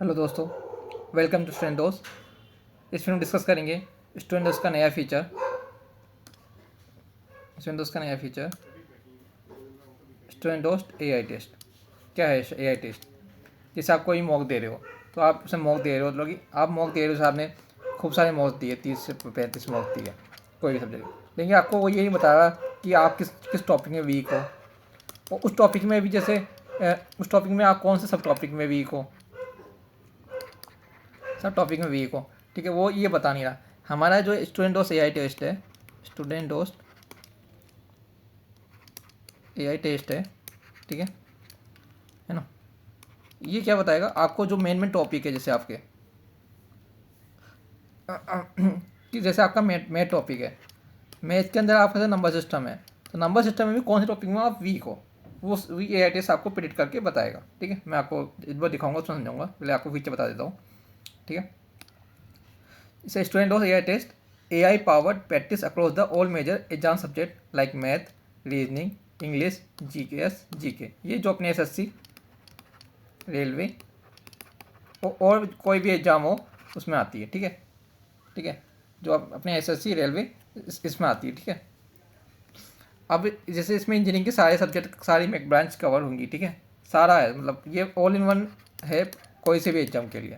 Hello दोस्तों, welcome to student दोस्त। इसमें हम डिस्कस करेंगे स्टूडेंट दोस्त का नया फीचर। स्टूडेंट दोस्त एआई टेस्ट। क्या है एआई टेस्ट? जैसे आप कोई मॉक दे रहे हो, तो आप उसे मॉक दे रहे हो, मतलब कि आप मॉक दे रहे हो, साहब ने खूब सारे मॉक दिए, 30 से 35 मॉक दिए कोई भी सब्जेक्ट। लेकिन आपको वो यही बता रहा कि आप किस किस टॉपिक में वीक हो, और उस टॉपिक में भी जैसे उस टॉपिक में आप कौन से सब टॉपिक में वीक हो, सब टॉपिक में वीक हो। ठीक है, वो ये बता नहीं रहा। हमारा जो स्टूडेंट दोस्त एआई टेस्ट है, स्टूडेंट दोस्त एआई टेस्ट है, ठीक है ना। ये क्या बताएगा आपको, जो मेन टॉपिक है, जैसे आपके कि जैसे आपका मैथ टॉपिक है, मैथ के अंदर आपका नंबर सिस्टम है, तो नंबर सिस्टम में भी कौन से टॉपिक में आप वीक हो, वो एआई टेस्ट आपको प्रिडिक्ट करके बताएगा। ठीक है, मैं आपको एक बार दिखाऊंगा, समझाऊंगा, पहले आपको फीचर बता देता हूँ। ठीक है, इसे student of AI test AI powered practice across the all major exam subject like math, reasoning, English, GK. ये जो अपने एसएससी, रेलवे और कोई भी एग्ज़ाम हो उसमें आती है। ठीक है, जो अपने एसएससी, रेलवे इसमें आती है। ठीक है, अब जैसे इसमें इंजीनियरिंग के सारे सब्जेक्ट, सारी ब्रांच कवर होंगी। ठीक है, सारा है, मतलब ये ऑल इन वन है। कोई से भी एग्जाम के लिए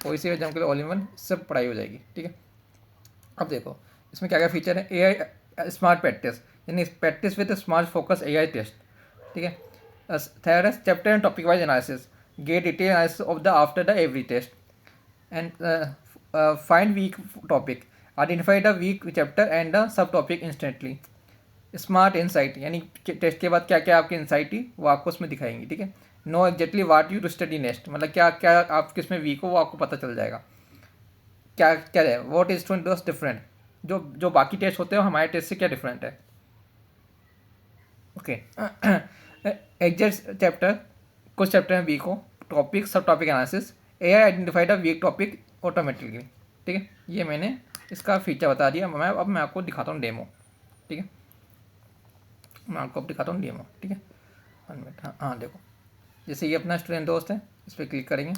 ऑल इन वन सब पढ़ाई हो जाएगी। ठीक है, अब देखो इसमें क्या क्या फीचर है। एआई स्मार्ट प्रैक्टिस, यानी practice with smart focus AI test. ठीक है, थर्ड है chapter and topic wise analysis, get detail analysis of the after the every test and find weak topic, identify the weak chapter and the sub topic instantly. Smart insight, यानी test के बाद क्या क्या आपकी insight थी वो आपको उसमें दिखाएंगी। ठीक है, know exactly what you to study next, मतलब क्या क्या आप किस में वीक हो वो आपको पता चल जाएगा। क्या क्या है, वॉट इज टू डिफरेंट, जो जो बाकी टेस्ट होते हैं हमारे टेस्ट से क्या डिफरेंट है। ओके, एग्जैक्ट चैप्टर, कुछ चैप्टर में वीक हो, topic sub topic analysis, AI identified a weak topic automatically. ठीक है, ये मैंने इसका फीचर बता दिया। मैं आपको दिखाता हूँ डेमो। ठीक है, मैं आपको अब दिखाता हूँ डेमो। ठीक है, 1 मिनट। हाँ देखो, जैसे ये अपना स्टूडेंट दोस्त है, इस पर क्लिक करेंगे।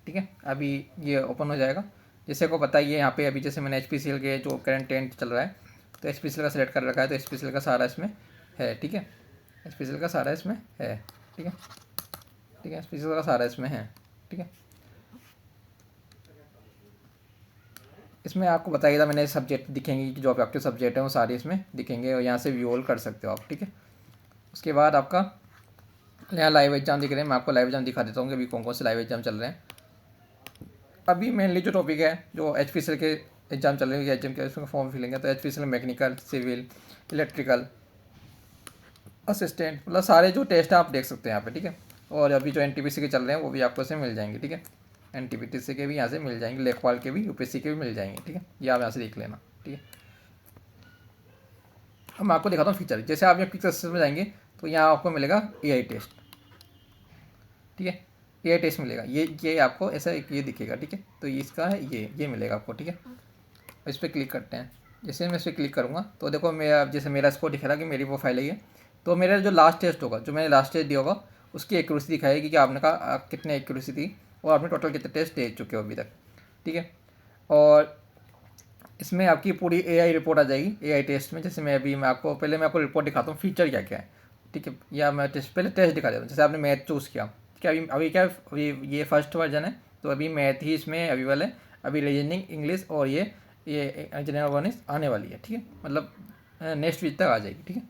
ठीक है, अभी ये ओपन हो जाएगा। जैसे को बताइए यहाँ पे, अभी जैसे मैंने एच के जो करंट टेंट चल रहा है, तो एच का सेलेक्ट कर रखा है, तो एच का सारा इसमें है। ठीक है, एच का सारा इसमें है। ठीक है, एच का सारा इसमें है। ठीक है, इसमें आपको बताइए था मैंने, सब्जेक्ट दिखेंगे कि जो आपके सब्जेक्ट हैं वो सारे इसमें दिखेंगे, और यहाँ से व्यू ऑल कर सकते हो आप। ठीक है, उसके बाद आपका यहाँ लाइव एग्जाम दिख रहे हैं। मैं आपको लाइव एग्जाम दिखा देता हूँ कि अभी कौन कौन से लाइव एग्जाम चल रहे हैं। अभी मेनली जो टॉपिक है, जो एच के एग्जाम चल रहे हैं, एग्जाम के उसमें फॉर्म फिलिंग है, तो एच में मैकेनिकल, सिविल, इलेक्ट्रिकल, असिस्टेंट, मतलब सारे जो टेस्ट हैं आप देख सकते हैं यहाँ पे। ठीक है, और अभी जो एनटीपीसी के चल रहे हैं वो भी आपको से मिल जाएंगे। ठीक है, एनटीपीसी के भी यहाँ से मिल जाएंगे, लेखपाल के भी, यूपीएससी के भी मिल जाएंगे। ठीक है, ये आप यहाँ से देख लेना। ठीक है, अब मैं आपको दिखाता हूँ फीचर। जैसे आप यहाँ पिक्चर में जाएंगे तो यहाँ आपको मिलेगा एआई टेस्ट। ठीक है, एआई टेस्ट मिलेगा, ये आपको ऐसा ये दिखेगा। ठीक है, तो इसका है ये मिलेगा आपको। ठीक है, इस पर क्लिक करते हैं। जैसे मैं इस पर क्लिक करूँगा तो देखो मेरा, जैसे मेरा स्कोर दिख रहा है कि मेरी प्रोफाइल है ये, तो मेरा जो लास्ट टेस्ट होगा, जो मैंने लास्ट टेस्ट दिया होगा, उसकी एक्यूरेसी दिखाएगी कि आपने कहा कितने एक्यूरेसी थी और आपने टोटल कितने टेस्ट दे चुके हो अभी तक। ठीक है, और इसमें आपकी पूरी एआई रिपोर्ट आ जाएगी एआई टेस्ट में। जैसे मैं आपको रिपोर्ट दिखाता हूँ फीचर क्या क्या है। ठीक है, या मैं पहले टेस्ट दिखा देता हूँ। जैसे आपने मैथ चूज़ किया, क्या अभी क्या, अभी ये फर्स्ट वर्जन है, तो अभी मैथ ही इसमें अवेलेबल है। अभी रीजनिंग, इंग्लिश और ये जनरल अवेयरनेस आने वाली है। ठीक है, मतलब नेक्स्ट वीक तक आ जाएगी। ठीक है,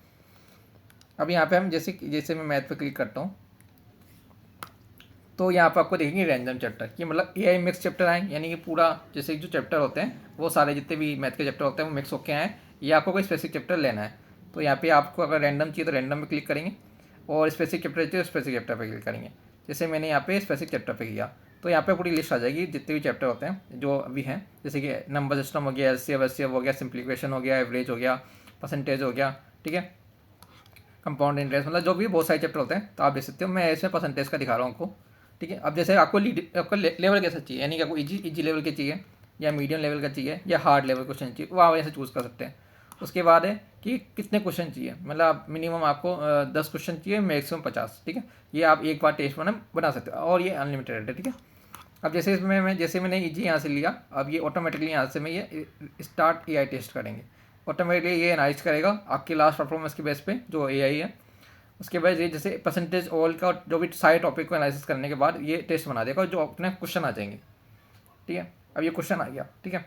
अब यहाँ पे हम जैसे जैसे मैं मैथ पे क्लिक करता हूँ, तो यहाँ पर आपको देखेंगे रैंडम चैप्टर, कि मतलब एआई मिक्स चैप्टर आए, यानी कि पूरा जैसे जो चैप्टर होते हैं वो सारे जितने भी मैथ के चैप्टर होते हैं वो मिक्स होके आए, या आपको कोई स्पेसिफिक चैप्टर लेना है। तो यहाँ पे आपको अगर रैंडम चाहिए तो रैंडम में क्लिक करेंगे, और स्पेसिफिक चैप्टर चाहिए तो स्पेसिफिक चैप्टर पर क्लिक करेंगे। जैसे मैंने यहाँ पे स्पेसिफिक चैप्टर पर किया, तो यहाँ पे पूरी लिस्ट आ जाएगी जितने भी चैप्टर होते हैं जो अभी हैं, जैसे कि नंबर सिस्टम हो गया, एलसीएम हो गया, सिंप्लीफिकेशन हो गया, एवरेज हो गया, परसेंटेज हो गया। ठीक है, कंपाउंड इंटरेस्ट, मतलब जो भी बहुत सारे चैप्टर होते हैं, तो आप देख सकते हो। मैं इसमें परसेंटेज का दिखा रहा हूँ आपको। ठीक है, अब जैसे आपको लेवल कैसा चाहिए, यानी कि आपको इजी लेवल के चाहिए, या मीडियम लेवल का चाहिए या हार्ड लेवल क्वेश्चन चाहिए, वो आप ऐसे चूज़ कर सकते हैं। उसके बाद है कि कितने क्वेश्चन चाहिए, मतलब मिनिमम आपको 10 क्वेश्चन चाहिए, मैक्सिमम 50, ठीक है। ये आप एक बार टेस्ट बना सकते हो और ये अनलिमिटेड है, ठीक है। अब जैसे इसमें मैंने ईजी यहाँ से लिया, अब ये ऑटोमेटिकली यहाँ से मैं ये स्टार्ट AI टेस्ट करेंगे, ऑटोमेटिकली ये एनालाइज करेगा आपकी लास्ट परफॉर्मेंस के बेस पे जो AI है। उसके बाद ये जैसे परसेंटेज ऑल का जो भी सारे टॉपिक को एनालिसिस करने के बाद ये टेस्ट बना देगा जो अपने क्वेश्चन आ जाएंगे, ठीक है। अब ये क्वेश्चन आ गया, ठीक है।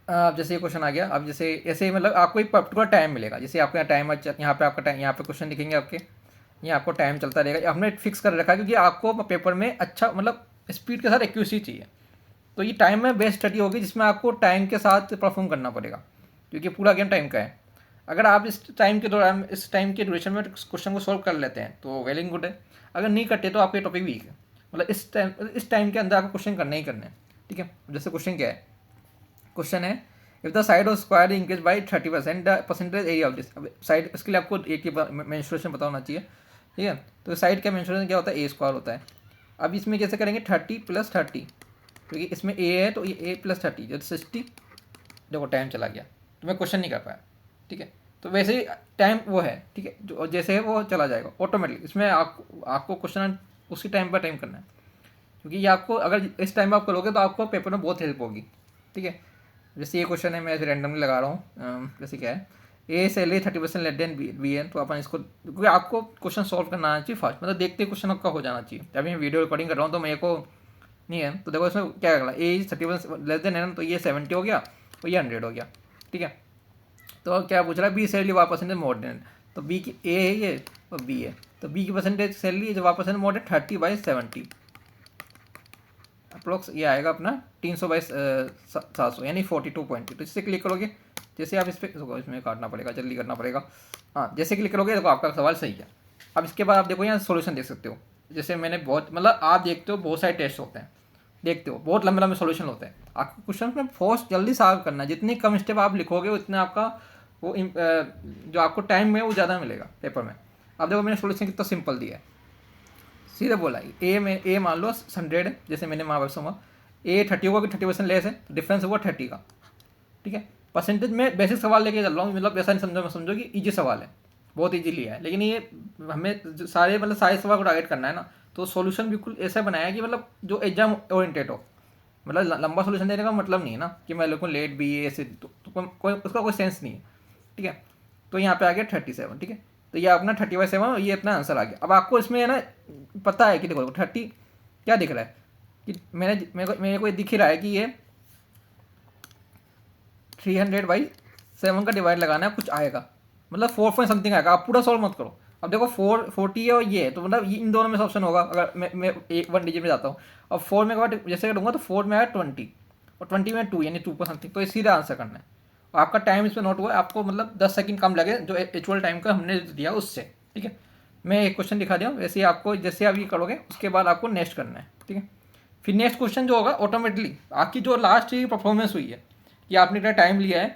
अब जैसे ये क्वेश्चन आ गया, अब जैसे ऐसे मतलब आपको एक पर्टिकुलर टाइम मिलेगा, जैसे आपका टाइम यहाँ पे आपका टाइम, यहाँ पे क्वेश्चन दिखेंगे आपके, यहाँ आपको टाइम चलता रहेगा। हमने फिक्स कर रखा है क्योंकि आपको पेपर में अच्छा मतलब स्पीड के साथ एक्यूरेसी चाहिए, तो ये टाइम में बेस्ट स्टडी होगी जिसमें आपको टाइम के साथ परफॉर्म करना पड़ेगा, क्योंकि पूरा गेम टाइम का है। अगर आप इस टाइम के दौरान, इस टाइम के ड्यूरेशन में क्वेश्चन को सॉल्व कर लेते हैं तो वेल एंड गुड है, अगर नहीं करते तो आपके टॉपिक वीक है। मतलब इस टाइम के अंदर आपको क्वेश्चन करने ही करने हैं, ठीक है। जैसे क्वेश्चन क्या है, क्वेश्चन है if the side of square increase by 30% the percentage area of this. अब साइड, इसके लिए आपको एक मेंस्ट्रुएशन पता होना चाहिए, ठीक है। तो साइड का मेंस्ट्रुएशन क्या होता है, ए स्क्वायर होता है। अब इसमें कैसे करेंगे, 30 + 30, क्योंकि इसमें ए है तो ये a + 30 जो 60। देखो टाइम चला गया तो मैं क्वेश्चन नहीं कर पाया, ठीक है। तो वैसे ही टाइम वो है, ठीक है, जो जैसे है वो चला जाएगा ऑटोमेटिक। इसमें आपको क्वेश्चन उसी टाइम पर टाइम करना है, क्योंकि ये आपको अगर इस टाइम में आप करोगे तो आपको पेपर में बहुत हेल्प होगी, ठीक है। जैसे ये क्वेश्चन है, मैं ऐसे रैंडमली लगा रहा हूँ, जैसे क्या है, ए सैलरी 30% लेस देन बी है, तो अपन इसको, क्योंकि आपको क्वेश्चन सॉल्व करना आना चाहिए फास्ट, मतलब देखते क्वेश्चन आपका हो जाना चाहिए। अभी मैं वीडियो रिकॉर्डिंग कर रहा हूँ तो मेरे को नहीं है, तो देखो इसमें क्या करना, ए 30% लेस देन है ना, तो ये 70 हो गया और ये 100 हो गया, ठीक है। तो क्या पूछ रहा है, बी सैलरी वापस परसेंटेज मोर देन, तो बी की ए है ये और बी है, तो बी की परसेंटेज सैलरी जो वापस मोर देन 30/70 अप्रोक्स, ये आएगा अपना 300/700 यानी 42.2। तो इससे क्लिक करोगे, जैसे आप इस पर, इसमें काटना पड़ेगा, जल्दी करना पड़ेगा, हाँ जैसे क्लिक करोगे तो आपका सवाल सही है। अब इसके बाद आप देखो यहाँ सोल्यूशन देख सकते हो, जैसे मैंने बहुत, मतलब आप देखते हो बहुत सारे टेस्ट होते हैं, देखते हो बहुत लंबे लंबे सोल्यूशन होते हैं। आपको क्वेश्चन में फोर्स जल्दी सॉल्व करना है, जितने कम स्टेप आप लिखोगे उतना आपका वो जो आपको टाइम है वो ज़्यादा मिलेगा पेपर में। अब देखो मैंने सोल्यूशन कितना सिंपल दिया है, सीधे बोला ए मान लो 100 है, जैसे मैंने वहाँ पर समझा ए 30 होगा कि 30% लेस है, तो डिफरेंस हुआ 30 का, ठीक है। परसेंटेज में बेसिक सवाल लेके चल रहा हूँ, मतलब ऐसा नहीं समझो कि ईजी सवाल है, बहुत ईजी लिया है, लेकिन ये हमें सारे सवाल को टारगेट करना है ना, तो सॉल्यूशन बिल्कुल ऐसा बनाया कि मतलब जो एग्जाम ओरिएंटेड हो। मतलब लंबा सॉल्यूशन देने का मतलब नहीं है ना कि मैं लोगों लेट भी ऐसे, तो कोई उसका कोई सेंस नहीं है, ठीक है। तो यहाँ पे आ गया 37, ठीक है। तो ये अपना 30/7 ये अपना आंसर आ गया। अब आपको इसमें है ना पता है कि देखो 30 क्या दिख रहा है कि मेरे को दिख ही रहा है कि ये 300/7 का डिवाइड लगाना है, कुछ आएगा मतलब 4 पॉइंट समथिंग आएगा। आप पूरा सॉल्व मत करो, अब देखो 40 है और ये है, तो मतलब इन दोनों में से ऑप्शन होगा। अगर मैं 1 डिजिट में जाता हूँ, अब 4 में के बाद जैसे करूँगा तो 4 में आया 20 और 20 में 2 यानी 2 पर समथिंग, तो ये सीधा आंसर करना है। और आपका टाइम इसमें नोट हुआ है, आपको मतलब 10 सेकंड कम लगे जो एक्चुअल टाइम का हमने दिया उससे, ठीक है। मैं एक क्वेश्चन दिखा दिया, वैसे ही आपको जैसे आप ये करोगे उसके बाद आपको नेक्स्ट करना है, ठीक है। फिर नेक्स्ट क्वेश्चन जो होगा ऑटोमेटिकली आपकी जो लास्ट की परफॉर्मेंस हुई है कि आपने कितना टाइम लिया है,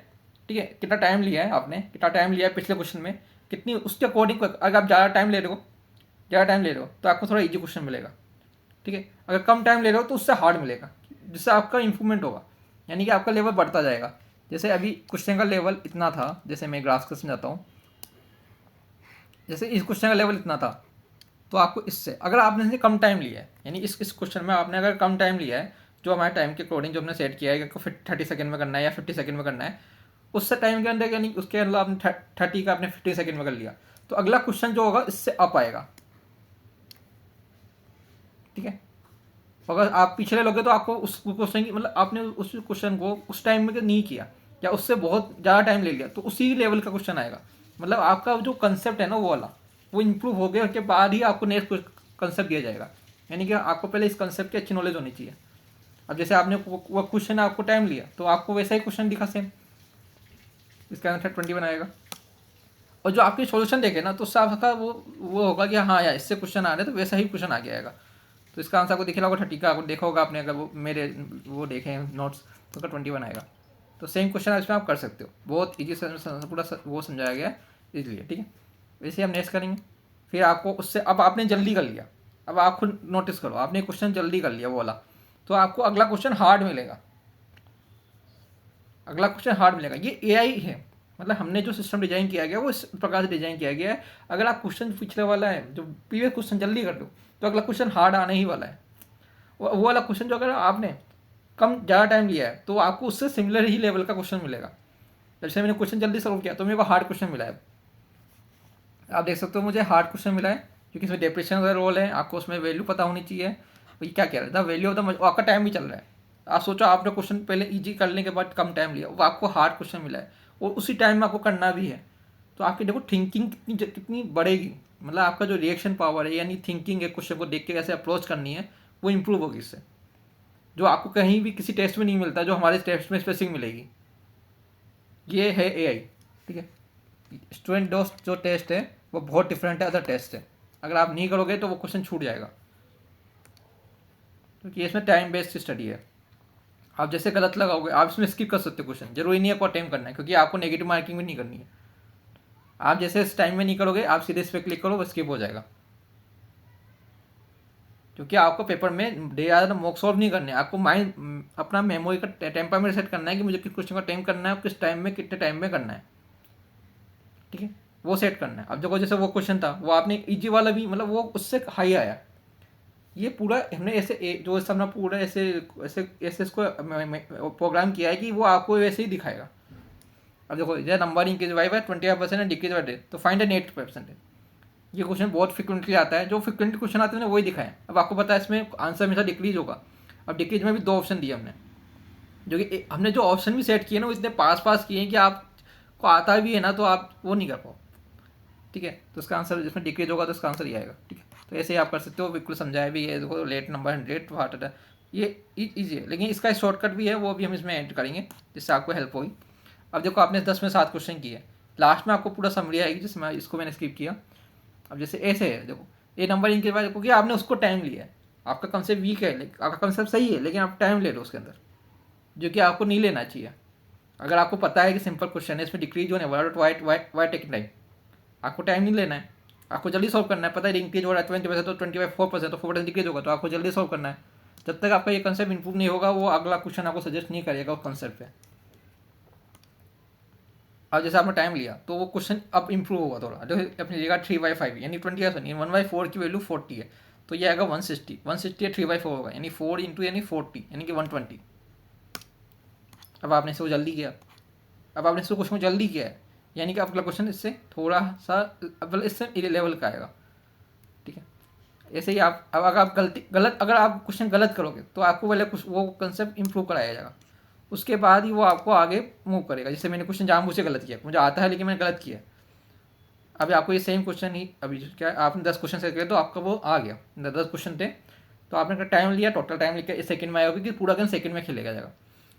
ठीक है, कितना टाइम लिया है आपने, कितना टाइम लिया है पिछले क्वेश्चन में, कितनी उसके अकॉर्डिंग अगर आप ज़्यादा टाइम ले रहे हो तो आपको थोड़ा ईजी क्वेश्चन मिलेगा, ठीक है। अगर कम टाइम ले रहे हो तो उससे हार्ड मिलेगा, जिससे आपका इंप्रूवमेंट होगा, यानी कि आपका लेवल बढ़ता जाएगा। जैसे अभी क्वेश्चन का लेवल इतना था, जैसे मैं ग्राफ से समझाता हूँ, जैसे इस क्वेश्चन का लेवल इतना था, तो आपको इससे अगर आपने कम टाइम लिया है, यानी इस क्वेश्चन में आपने अगर कम टाइम लिया है जो हमारे टाइम के अकॉर्डिंग जो हमने सेट किया है कि 30 सेकंड में करना है या 50 सेकंड में करना है, उससे टाइम के अंदर, यानी उसके अंदर आपने 30 का आपने 50 सेकंड में कर लिया, तो अगला क्वेश्चन जो होगा इससे अप आएगा, ठीक है। अगर आप पिछले लोगे तो आपको उस क्वेश्चन की, मतलब आपने उस क्वेश्चन को उस टाइम में नहीं किया या उससे बहुत ज़्यादा टाइम ले लिया, तो उसी लेवल का क्वेश्चन आएगा। मतलब आपका जो कंसेप्ट है ना वो वाला वो इम्प्रूव हो गया, उसके बाद ही आपको नेक्स्ट कंसेप्ट दिया जाएगा, यानी कि आपको पहले इस कंसेप्ट की अच्छी नॉलेज होनी चाहिए। अब जैसे आपने वो क्वेश्चन आपको टाइम लिया तो आपको वैसा ही क्वेश्चन दिखा सेम, इसका आंसर 21 आएगा। और जो आपके सॉल्यूशन देखे ना तो उससे आपका वो होगा कि हाँ यार इससे क्वेश्चन आ रहे तो वैसा ही क्वेश्चन आगे आएगा। तो इसका आंसर आपको दिख रहा होगा 30 का, देखा होगा आपने, अगर वो मेरे वो देखे नोट्स तो उसका 21 आएगा। तो सेम क्वेश्चन इसमें आप कर सकते हो, बहुत ईजी पूरा वो समझाया गया है इसलिए, ठीक है। वैसे हम नेक्स्ट करेंगे। फिर आपको उससे, अब आपने जल्दी कर लिया, अब आप खुद नोटिस करो आपने क्वेश्चन जल्दी कर लिया वो वाला, तो आपको अगला क्वेश्चन हार्ड मिलेगा, अगला क्वेश्चन हार्ड मिलेगा। ये एआई है, मतलब हमने जो सिस्टम डिजाइन किया गया वो इस प्रकार से डिजाइन किया गया है। अगर आप क्वेश्चन पिछले वाला है जो प्रीवियस क्वेश्चन जल्दी कर दो तो अगला क्वेश्चन हार्ड आने ही वाला है। वो वाला क्वेश्चन जो अगर आपने कम ज़्यादा टाइम लिया है तो आपको उससे सिमिलर ही लेवल का क्वेश्चन मिलेगा। जैसे मैंने क्वेश्चन जल्दी सॉल्व किया तो मेरे को हार्ड क्वेश्चन मिला है। आप देख सकते हो मुझे हार्ड क्वेश्चन मिला है क्योंकि इसमें डेप्रेशन का रोल है, आपको उसमें वैल्यू पता होनी चाहिए। तो ये क्या कह रहा था, वैल्यू ऑफ द, आपका टाइम भी चल रहा है। आप सोचो आपने क्वेश्चन पहले इजी करने के बाद कम टाइम लिया, वो आपको हार्ड क्वेश्चन मिला है और उसी टाइम में आपको करना भी है। तो आपकी देखो थिंकिंग कितनी बढ़ेगी, मतलब आपका जो रिएक्शन पावर है यानी थिंकिंग है, क्वेश्चन को देख के कैसे अप्रोच करनी है वो इंप्रूव होगी इससे, जो आपको कहीं भी किसी टेस्ट में नहीं मिलता, जो हमारे टेस्ट में स्पेसिफिक मिलेगी। ये है एआई, ठीक है। स्टूडेंट दोस्त जो टेस्ट है वो बहुत डिफरेंट है अदर टेस्ट है। अगर आप नहीं करोगे तो वो क्वेश्चन छूट जाएगा, क्योंकि इसमें टाइम बेस्ड स्टडी है। आप जैसे गलत लगाओगे आप इसमें स्किप कर सकते हो क्वेश्चन, जरूरी नहीं है आपको अटेम्प्ट करना है, क्योंकि आपको नेगेटिव मार्किंग भी नहीं करनी है। आप जैसे इस टाइम में नहीं करोगे, आप सीधे इस पर क्लिक करो वो स्किप हो जाएगा, क्योंकि आपको पेपर में ज़्यादा मॉक सॉल्व नहीं करने, आपको माइंड अपना मेमोरी का टेम्परामेंट सेट करना है कि मुझे किस क्वेश्चन का टाइम करना है और किस टाइम में कितने टाइम में करना है, ठीक है, वो सेट करना है। अब देखो जैसे वो क्वेश्चन था वो आपने इजी वाला भी, मतलब वो उससे हाई आया। ये पूरा हमने ऐसे जो हमने पूरा ऐसे ऐसे ऐसे इसको प्रोग्राम किया है कि वो आपको वैसे ही दिखाएगा। अब देखो ये number increase Y by 25% decrease by 10, तो फाइंड एन 8%। ये क्वेश्चन बहुत फ्रिक्वेंटली आता है, जो फ्रिक्वेंट क्वेश्चन आते हैं ना वही दिखाएं। अब आपको पता है इसमें आंसर हमेशा डिक्रीज होगा। अब डिक्रीज में भी 2 ऑप्शन दिए हमने, जो कि हमने जो ऑप्शन भी सेट किए ना वो इतने पास किए हैं कि आपको आता भी है ना तो आप वो नहीं कर पाओ, ठीक है। तो इसका आंसर जिसमें डिक्रीज होगा तो इसका आंसर ये आएगा, ठीक है। तो ऐसे ही आप कर सकते हो, बिल्कुल समझाया भी है। देखो लेट नंबर 100 वाट है, ये ईजी है, लेकिन इसका शॉर्टकट भी है, वो भी हम इसमें ऐड करेंगे जिससे आपको हेल्प होगी। अब देखो आपने 10 में 7 क्वेश्चन किए, लास्ट में आपको पूरा समरी आएगी, जिसमें इसको मैंने स्किप किया। अब जैसे ऐसे है, देखो ये नंबर इनके बाद क्योंकि आपने उसको टाइम लिया है, आपका कंसेप्ट वीक है, आपका कंसेप्ट सही है लेकिन आप टाइम ले लो उसके अंदर, जो कि आपको नहीं लेना चाहिए। अगर आपको पता है कि सिंपल क्वेश्चन है इसमें डिक्रीज होने वाला, वाई टेकिंग टाइम, आपको टाइम नहीं लेना है, आपको जल्दी सॉल्व करना है। पता है इंक्रीज हो रहा है 20% तो 24% तो 4% डिक्रीज होगा, तो आपको जल्दी सॉल्व करना है। जब तक आपका ये कंसेप्ट इंप्रूव नहीं होगा वो अगला क्वेश्चन आपको सजेस्ट नहीं करेगा उस कंसेप्ट पे। अब जैसे आपने टाइम लिया तो वो क्वेश्चन अब इंप्रूव होगा थोड़ा, जो अपनी जगह 3/5 यानी 20 यानी 1/4 की वैल्यू 40 है, तो ये आएगा 160 है 3/4 होगा, यानी 4 इंटू यानी 40 यानी कि 120। अब आपने इसको जल्दी किया, अब आपने इसको क्वेश्चन जल्दी किया है, यानी कि आपका क्वेश्चन इससे थोड़ा सा अब इससे लेवल का आएगा, ठीक है। ऐसे ही आप अब अगर आप अगर आप क्वेश्चन गलत करोगे तो आपको पहले वो कंसेप्ट इंप्रूव कराया जाएगा, उसके बाद ही वो आपको आगे मूव करेगा। जैसे मैंने क्वेश्चन जानबूझ से गलत किया, मुझे आता है लेकिन मैंने गलत किया। अभी आपको ये सेम क्वेश्चन ही, अभी क्या आपने 10 क्वेश्चन से किया तो आपका वो आ गया, 10 क्वेश्चन थे तो आपने टाइम लिया, टोटल टाइम लिखा सेकंड में आएगा, क्योंकि पूरा दिन सेकंड में खेलेगा जाएगा।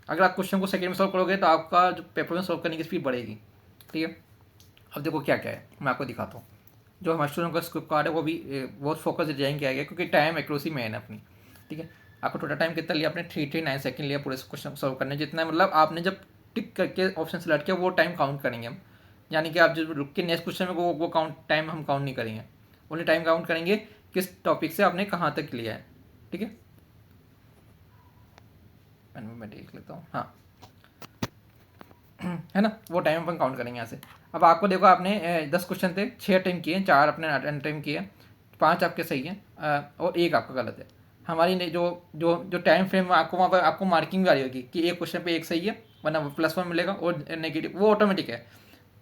अगर आप क्वेश्चन को सेकंड में सॉल्व करोगे तो आपका जो पेपर में सॉल्व करने की स्पीड बढ़ेगी, ठीक है। अब देखो क्या क्या है मैं आपको दिखाता हूँ। जो हमारे स्टूडेंट का स्क्रिप्ट कार्ड है वो भी बहुत फोकस डिजाइन किया गया, क्योंकि टाइम एक्यूरेसी मेन है अपनी, ठीक है। आपको टोटल टाइम कितना लिया आपने, 339 सेकंड लिया पूरे क्वेश्चन सॉल्व करने, जितना मतलब आपने जब टिक करके ऑप्शन सेलेक्ट किया वो टाइम काउंट करेंगे हम, यानी कि आप जब रुक के नेक्स्ट क्वेश्चन में वो काउंट टाइम हम काउंट नहीं करेंगे, ओनली टाइम काउंट करेंगे किस टॉपिक से आपने कहाँ तक लिया है, ठीक है। मैं देख लेता हूँ, हाँ है ना, वो टाइम अपन काउंट करेंगे यहाँ से। अब आपको देखो आपने 10 क्वेश्चन थे, 6 अटेम्प्ट किए, 4 अपने अटेम्प्ट किए, 5 आपके सही हैं और 1 आपका गलत है। हमारी जो जो जो टाइम फ्रेम आपको वहाँ पर आपको मार्किंग भी आ रही होगी कि एक क्वेश्चन पे 1 सही है, वरना +1 मिलेगा, और नेगेटिव वो ऑटोमेटिक है,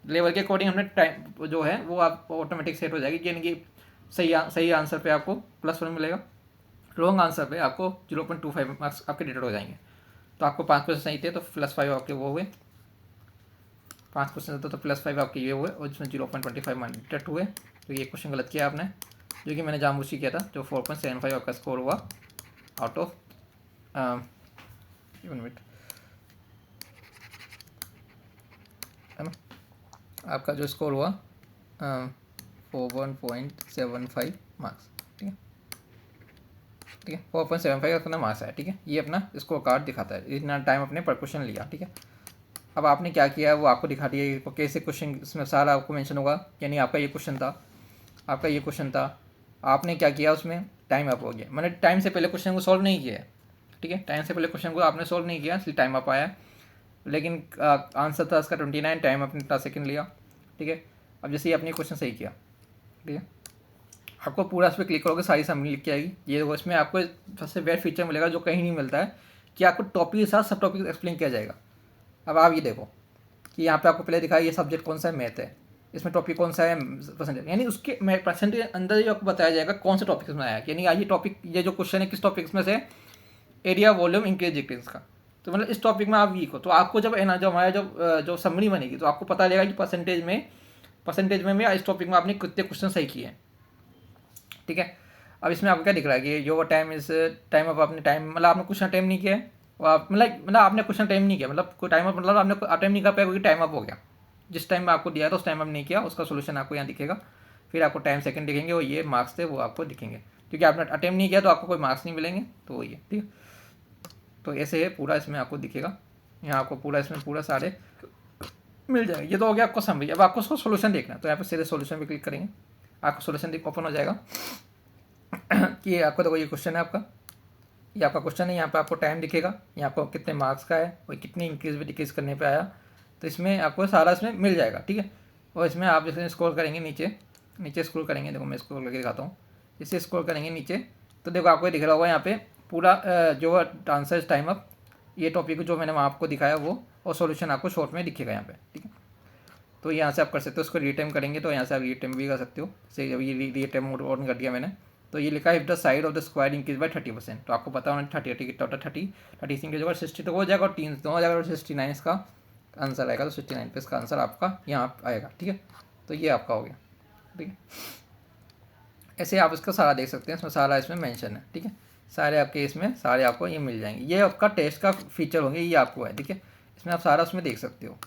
लेवल के अकॉर्डिंग हमने टाइम जो है वो आप ऑटोमेटिक सेट हो जाएगी, यानी कि सही आंसर पे आपको +1 मिलेगा, रॉन्ग आंसर पे आपको 0.25 मार्क्स आपके डिटेक्ट हो जाएंगे। तो आपको 5 क्वेश्चन सही थे तो +5 आपके वो हुए, 5 क्वेश्चन तो +5 आपके ये हुए, और जिसमें 0.25 मार्क्स डिटेक्ट हुए। तो ये क्वेश्चन गलत किया आपने, जो कि मैंने जानबूझ के किया था, जो 4.75 आपका स्कोर हुआ आउट ऑफ 1 मिनट, है ना। आपका जो स्कोर हुआ 1.75 मार्क्स, ठीक है, ठीक है, 4.75 अपना मार्क्स है, ठीक है। ये अपना स्कोर कार्ड दिखाता है, इतना टाइम अपने पर क्वेश्चन लिया, ठीक है। अब आपने क्या किया वो आपको दिखा दिया, कैसे क्वेश्चन इसमें सारा आपको मेंशन होगा, यानी आपका ये क्वेश्चन था, आपका ये क्वेश्चन था, आपने क्या किया उसमें टाइम अप हो गया, मैंने टाइम से पहले क्वेश्चन को सॉल्व नहीं किया है, ठीक है, टाइम से पहले क्वेश्चन को आपने सॉल्व नहीं किया इसलिए टाइम अप आया। लेकिन आंसर था इसका 29, टाइम आपने इतना सेकंड लिया, ठीक है। अब जैसे ये आपने क्वेश्चन सही किया, ठीक है, आपको पूरा इस पर क्लिक करोगे सारी समरी लिख के आएगी। ये देखो, इसमें आपको सबसे बेस्ट फीचर मिलेगा जो कहीं नहीं मिलता है, कि आपको टॉपिक के साथ सब टॉपिक एक्सप्लेन किया जाएगा। अब आप ये देखो कि यहाँ पे आपको पहले दिखाया ये सब्जेक्ट कौन सा है, मैथ है, इसमें टॉपिक कौन सा है, परसेंटेज, यानी उसके परसेंटेज अंदर ही आपको बताया जाएगा कौन सा टॉपिक इसमें आया है। यानी ये टॉपिक, ये जो क्वेश्चन है किस टॉपिक में से, एरिया वॉल्यूम इंक्रीज डिक्रीज का। तो मतलब इस टॉपिक में आप वीक हो, तो आपको जब जो हमारा जो समरी बनेगी तो आपको पता लगेगा कि परसेंटेज में इस टॉपिक में आपने कितने क्वेश्चन सही किए हैं, ठीक है। अब इसमें आपको क्या दिख रहा है कि your time is time of, आपने टाइम मतलब आपने क्वेश्चन टाइम नहीं किया है, और आप मतलब आपने क्वेश्चन टाइम नहीं किया, मतलब कोई टाइम अप, मतलब आपने टाइम नहीं कर पाया क्योंकि टाइम अप हो गया। जिस टाइम में आपको दिया है तो उस टाइम अप नहीं किया, उसका सोल्यूशन आपको यहाँ दिखेगा। फिर आपको टाइम सेकंड दिखेंगे और ये मार्क्स थे वो आपको दिखेंगे, क्योंकि आपने अटेम्प्ट नहीं किया तो आपको कोई मार्क्स नहीं मिलेंगे, तो वही है, ठीक है। तो ऐसे है पूरा, इसमें आपको दिखेगा, यहाँ आपको पूरा इसमें पूरा सारे मिल जाएगा। ये तो हो गया आपको समझ। अब आपको उसको सोल्यूशन देखना है, तो यहाँ पे सीधे सोल्यूशन पे क्लिक करेंगे, आपको सोल्यूशन ओपन हो जाएगा कि आपको देखो ये क्वेश्चन है आपका, ये आपका क्वेश्चन है, यहाँ पे आपको टाइम दिखेगा, यहाँ आपको कितने मार्क्स का है और कितनी इंक्रीज भी डिक्रीज करने पे आया, तो इसमें आपको सारा इसमें मिल जाएगा, ठीक है। और इसमें आप जैसे स्क्रॉल करेंगे नीचे स्क्रॉल करेंगे, देखो मैं स्क्रॉल करके दिखाता हूँ। जैसे स्क्रॉल करेंगे नीचे तो देखो आपको दिख रहा होगा यहाँ पे पूरा जो आंसर टाइम अप, ये टॉपिक जो मैंने आपको दिखाया वो, और सोल्यूशन आपको शॉर्ट में दिखेगा यहाँ पे, ठीक है। तो यहाँ से आप कर सकते हो, उसको रीटाइम करेंगे तो यहाँ से आप रीटाइम भी कर सकते हो। जैसे अभी रीटाइम मोड ऑन कर दिया मैंने, तो ये लिखा है if the side of the square increase by 30%, तो आपको पता होना 30 कितना होता है, 30 इंक्रीज होगा 60 तो हो जाएगा, और 3 हो जाएगा, और 69 इसका आंसर आएगा, तो 69 पे इसका आंसर आपका यहाँ आएगा, ठीक है। तो ये आपका हो गया, ठीक है। ऐसे आप इसका सारा देख सकते हैं, इसमें सारा इसमें मेंशन है, ठीक है। सारे आपके इसमें सारे आपको ये मिल जाएंगे, ये आपका टेस्ट का फीचर होंगे, ये आपको है, ठीक है। इसमें आप सारा उसमें देख सकते हो